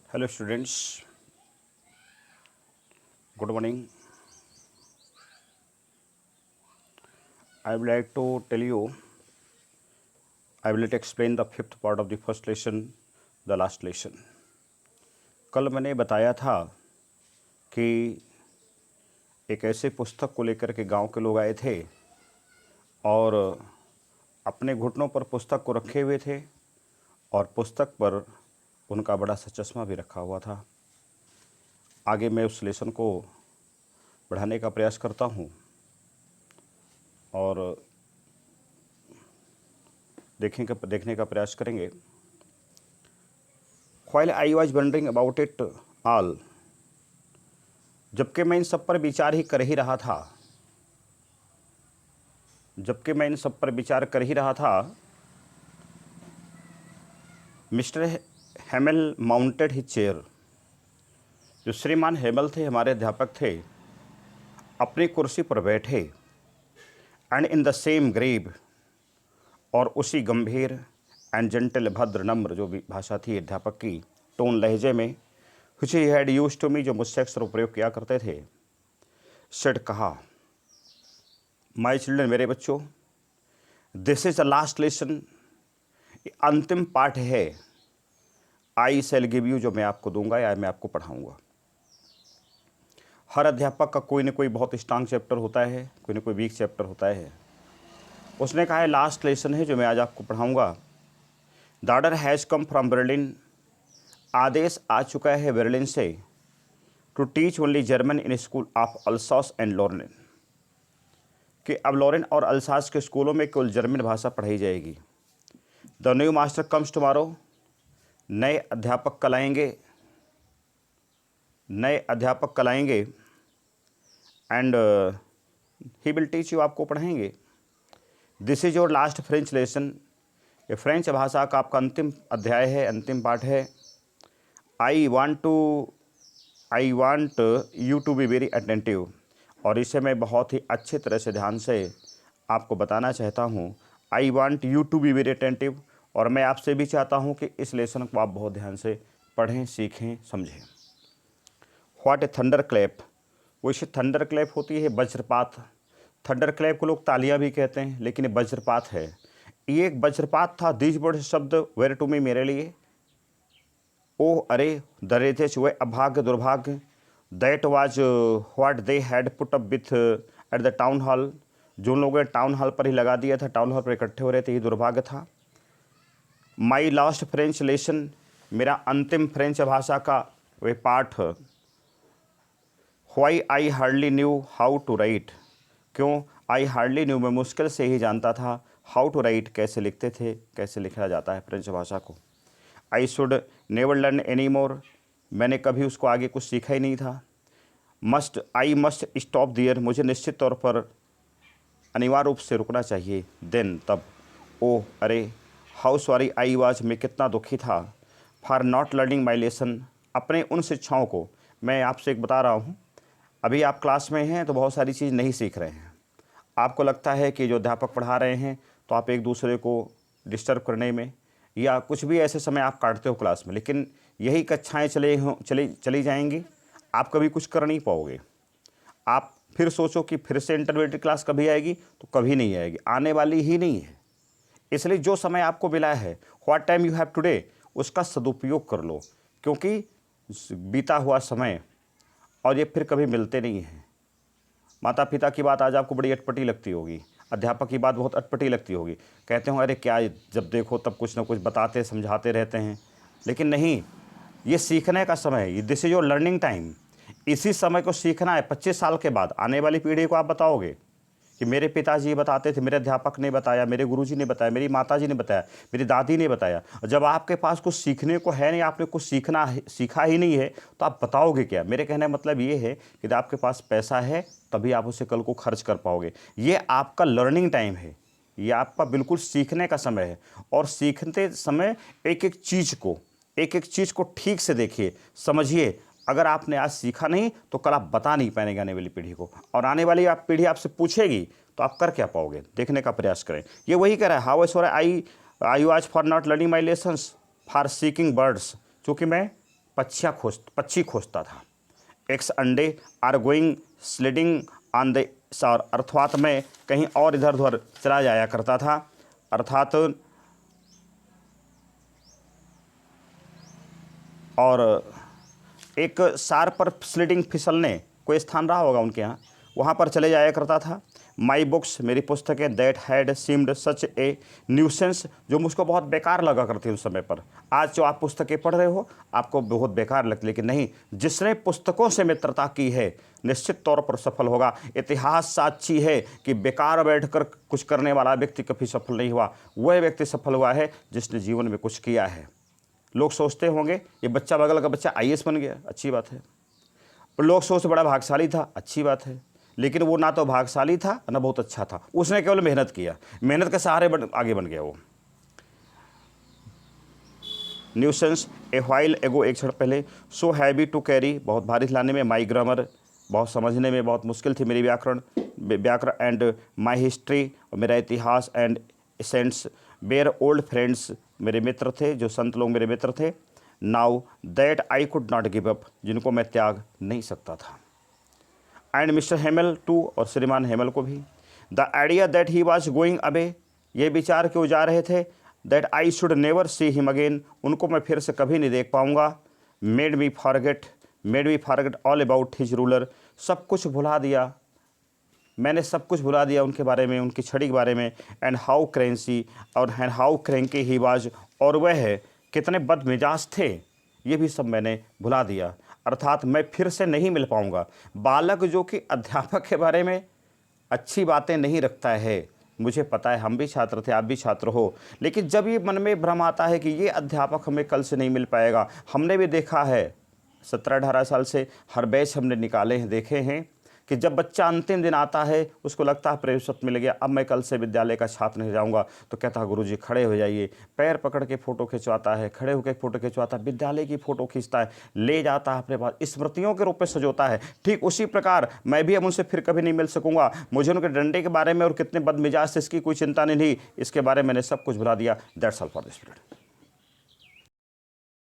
Hello students, good morning. I would like to tell you, I will explain the fifth part of the first lesson, the last lesson. कल मैंने बताया था कि एक ऐसे पुस्तक को लेकर के गांव के लोग आए थे और अपने घुटनों पर पुस्तक को रखे हुए थे और पुस्तक पर उनका बड़ा सा चश्मा भी रखा हुआ था। आगे मैं उस लेसन को बढ़ाने का प्रयास करता हूँ और देखने का प्रयास करेंगे। While I was wondering about it all, जबकि मैं इन सब पर विचार कर ही रहा था, mister Hemal mounted his chair. जो श्रीमान हेमल थे, हमारे अध्यापक थे, अपनी कुर्सी पर बैठे। And in the same grave, और उसी गंभीर एंड जेंटल, भद्र, नम्र जो भी भाषा थी अध्यापक की, टोन, लहजे में, which he had used to me, जो मुझसे अक्सर प्रयोग किया करते थे, सेड, कहा, माय चिल्ड्रन, मेरे बच्चों, this is the last lesson, अंतिम पाठ है। आई शैल गिव यू, जो मैं आपको दूंगा या मैं आपको पढ़ाऊंगा। हर अध्यापक का कोई ना कोई बहुत स्ट्रांग चैप्टर होता है, कोई ना कोई वीक चैप्टर होता है। उसने कहा है लास्ट लेसन है जो मैं आज आपको पढ़ाऊंगा। The order has come from Berlin, आदेश आ चुका है बर्लिन से, to teach only German in school of Alsace and Lorraine, कि अब लॉरेन और अल्सास के स्कूलों में केवल जर्मन भाषा पढ़ाई जाएगी। The new master comes tomorrow, नए अध्यापक कल आएंगे, and he will teach you, आपको पढ़ाएंगे। This is your last French lesson, ये फ्रेंच भाषा का आपका अंतिम अध्याय है, अंतिम पाठ है। I want you to be very attentive, और इसे मैं बहुत ही अच्छे तरह से ध्यान से आपको बताना चाहता हूँ। I want you to be very attentive, और मैं आपसे भी चाहता हूँ कि इस लेसन को आप बहुत ध्यान से पढ़ें, सीखें, समझें। व्हाट ए थंडर क्लैप, वैसे थंडर क्लैप होती है वज्रपात। थंडर क्लैप को लोग तालियां भी कहते हैं, लेकिन ये वज्रपात है। ये एक वज्रपात था। दीज वर्ड शब्द वेर टू मी, मेरे लिए। ओह, अरे, दरिद्र, वह अभाग्य, दुर्भाग्य। That was what they had put up with at the town hall, जो लोगों ने टाउन हॉल पर ही लगा दिया था, टाउन हॉल पर इकट्ठे हो रहे थे, ये दुर्भाग्य था। माई लास्ट फ्रेंच लेसन, मेरा अंतिम फ्रेंच भाषा का वह पाठ। Why I hardly knew how to write, क्यों? आई हार्डली न्यू, मैं मुश्किल से ही जानता था, हाउ टू राइट, कैसे लिखते थे, कैसे लिखा जाता है फ्रेंच भाषा को। I should never learn any more, मैंने कभी उसको आगे कुछ सीखा ही नहीं था। आई मस्ट स्टॉप दियर, मुझे निश्चित तौर पर अनिवार्य रूप से रुकना चाहिए। देन, तब। ओह, अरे, हाउ सॉरी आई वाज, मैं कितना दुखी था। For not learning my lesson, अपने उन शिक्षाओं को। मैं आपसे एक बता रहा हूँ, अभी आप क्लास में हैं तो बहुत सारी चीज़ नहीं सीख रहे हैं। आपको लगता है कि जो अध्यापक पढ़ा रहे हैं तो आप एक दूसरे को डिस्टर्ब करने में या कुछ भी ऐसे समय आप काटते हो क्लास में, लेकिन यही कक्षाएं चली जाएंगी, आप कभी कुछ कर नहीं पाओगे। आप फिर सोचो कि फिर से इंटरमीडिएट क्लास कभी आएगी, तो कभी नहीं आएगी, आने वाली ही नहीं है। इसलिए जो समय आपको मिला है, what time you have today, उसका सदुपयोग कर लो, क्योंकि बीता हुआ समय और ये फिर कभी मिलते नहीं हैं। माता पिता की बात आज आपको बड़ी अटपटी लगती होगी, अध्यापक की बात बहुत अटपटी लगती होगी। कहते हो अरे क्या, जब देखो तब कुछ ना कुछ बताते समझाते रहते हैं, लेकिन नहीं, ये सीखने का समय है। This is your learning time. इसी समय को सीखना है। 25 साल के बाद आने वाली पीढ़ी को आप बताओगे कि मेरे पिताजी बताते थे, मेरे अध्यापक ने बताया, मेरे गुरुजी ने बताया, मेरी माताजी ने बताया, मेरी दादी ने बताया। जब आपके पास कुछ सीखने को है नहीं, आपने कुछ सीखा ही नहीं है, तो आप बताओगे क्या? मेरे कहने का मतलब ये है कि आपके पास पैसा है तभी आप उसे कल को खर्च कर पाओगे। ये आपका लर्निंग टाइम है, ये आपका बिल्कुल सीखने का समय है। और सीखते समय एक एक चीज़ को ठीक से देखिए, समझिए। अगर आपने आज सीखा नहीं तो कल आप बता नहीं पाएंगे आने वाली पीढ़ी को, और आने वाली पीढ़ी आपसे पूछेगी तो आप कर क्या पाओगे? देखने का प्रयास करें। ये वही कह रहा है, how I was for not learning my lessons for seeking birds, चूँकि मैं पक्षी खोजता था। एक्स अंडे are going sliding on the shore, अर्थात मैं कहीं और इधर उधर चला जाया करता था, अर्थात और एक सार पर स्लिडिंग फिसलने कोई स्थान रहा होगा उनके यहाँ, वहाँ पर चले जाया करता था। माई बुक्स, मेरी पुस्तकें, that had seemed such A nuisance, जो मुझको बहुत बेकार लगा करती उस समय पर। आज जो आप पुस्तकें पढ़ रहे हो आपको बहुत बेकार लगती, लेकिन नहीं, जिसने पुस्तकों से मित्रता की है निश्चित तौर पर सफल होगा। इतिहास साक्षी है कि बेकार बैठकर कुछ करने वाला व्यक्ति कभी सफल नहीं हुआ। वह व्यक्ति सफल हुआ है जिसने जीवन में कुछ किया है। लोग सोचते होंगे ये बच्चा, बगल का बच्चा IAS बन गया, अच्छी बात है। लोग सोचते बड़ा भाग्यशाली था, अच्छी बात है, लेकिन वो ना तो भाग्यशाली था ना बहुत अच्छा था। उसने केवल मेहनत किया, मेहनत के सहारे आगे बन गया वो। न्यूसेंस ए व्हाइल एगो, एक क्षण पहले। सो हैवी टू कैरी, बहुत भारी लाने में। माई ग्रामर, बहुत समझने में बहुत मुश्किल थी मेरी व्याकरण एंड माई हिस्ट्री, और मेरा इतिहास। And saints were old friends, मेरे मित्र थे, जो संत लोग मेरे मित्र थे। Now that I could not give up, जिनको मैं त्याग नहीं सकता था। एंड मिस्टर हेमल टू, और श्रीमान हेमल को भी। The idea that he was going away, ये विचार क्यों जा रहे थे, that I should never see him again, उनको मैं फिर से कभी नहीं देख पाऊँगा। Made me forget all about his ruler, सब कुछ भुला दिया, मैंने सब कुछ भुला दिया उनके बारे में, उनकी छड़ी के बारे में। And how cranky he was, और वह कितने बदमिजाज थे, ये भी सब मैंने भुला दिया। अर्थात मैं फिर से नहीं मिल पाऊँगा। बालक जो कि अध्यापक के बारे में अच्छी बातें नहीं रखता है, मुझे पता है, हम भी छात्र थे, आप भी छात्र हो, लेकिन जब ये मन में भ्रम आता है कि ये अध्यापक हमें कल से नहीं मिल पाएगा। हमने भी देखा है 17-18 साल से हर बैच हमने निकाले हैं, देखे हैं कि जब बच्चा अंतिम दिन आता है उसको लगता है प्रवेश मिल गया, अब मैं कल से विद्यालय का छात्र नहीं जाऊंगा, तो कहता है गुरुजी खड़े हो जाइए, पैर पकड़ के फ़ोटो खिंचवाता है, खड़े होकर फ़ोटो खिंचवाता है, विद्यालय की फ़ोटो खींचता है, ले जाता है अपने पास, स्मृतियों के रूप में सजोता है। ठीक उसी प्रकार मैं भी अब उनसे फिर कभी नहीं मिल सकूंगा। मुझे उनके डंडे के बारे में और कितने बदमिजाज से इसकी कोई चिंता नहीं थी, इसके बारे में मैंने सब कुछ भुला दिया। That's all for this period.